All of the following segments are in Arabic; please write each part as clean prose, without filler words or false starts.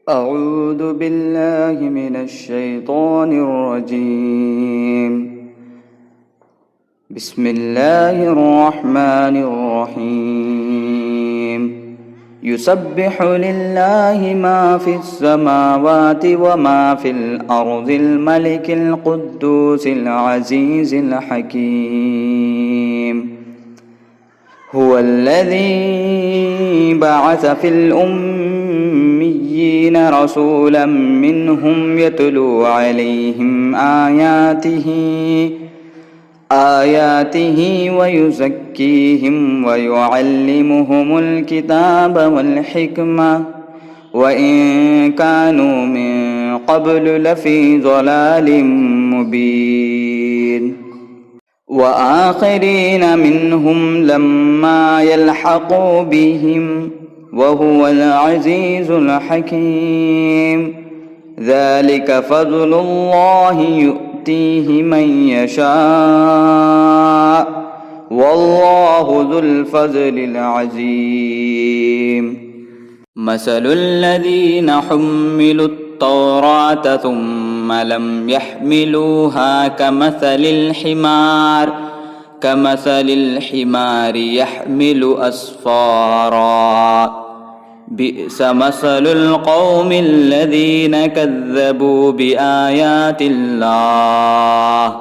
أعوذ بالله من الشيطان الرجيم. بسم الله الرحمن الرحيم. يسبح لله ما في السماوات وما في الأرض الملك القدوس العزيز الحكيم. هو الذي بعث في الأميين رسولا منهم يتلو عليهم آياته ويزكيهم ويعلمهم الكتاب والحكمة وإن كانوا من قبل لفي ضلال مبين. وآخرين منهم لما يلحقوا بهم وهو العزيز الحكيم. ذلك فضل الله يؤتيه من يشاء والله ذو الفضل العظيم. مثل الذين حملوا التوراة ثم لم يحملوها كمثل الحمار يحمل أسفارا. بئس مثل القوم الذين كذبوا بآيات الله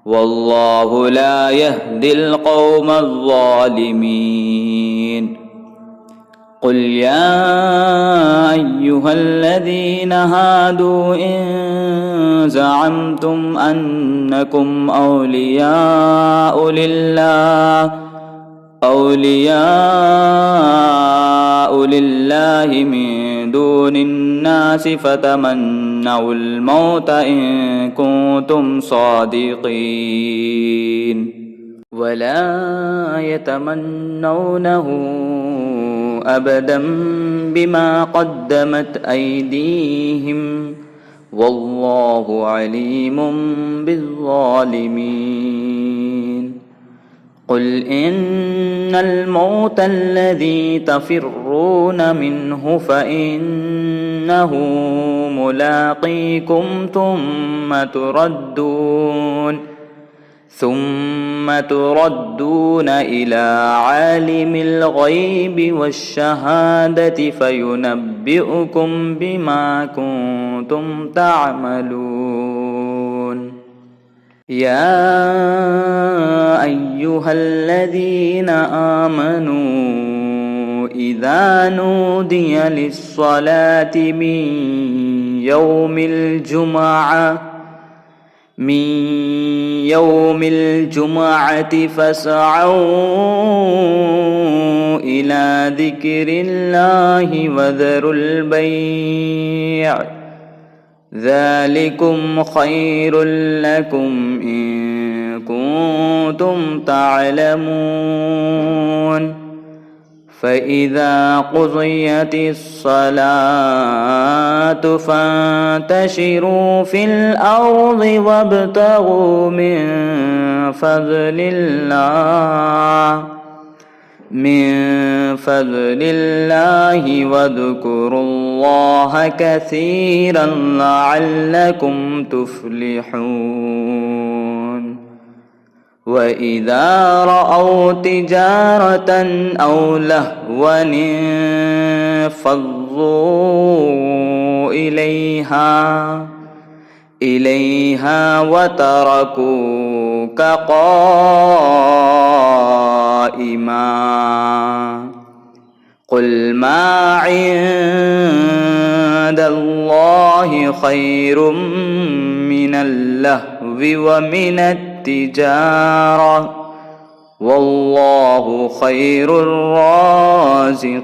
والله لا يهدي القوم الظالمين. قل يا أيها الذين هادوا إن زعمتم أنكم أولياء لله من دون الناس فتمنوا الموت إن كنتم صادقين ولا يتمنونه أبدا بما قدمت أيديهم والله عليم بالظالمين. قل إن الموت الذي تفرون منه فإنه ملاقيكم ثم تردون إلى عالم الغيب والشهادة فينبئكم بما كنتم تعملون. يا أيها الذين آمنوا إذا نودي للصلاة من يوم الجمعة فاسعوا إلى ذكر الله وذروا البيع ذلكم خير لكم إن كنتم تعلمون. فإذا قضيت الصلاة فانتشروا في الأرض وابتغوا من فضل الله واذكروا الله كثيرا لعلكم تفلحون. وإذا رأوا تجارة أو لهوا انفضوا إليها وتركوك قائما. قل ما عند الله خير من اللهو ومن التجارة والله خير الرازقين.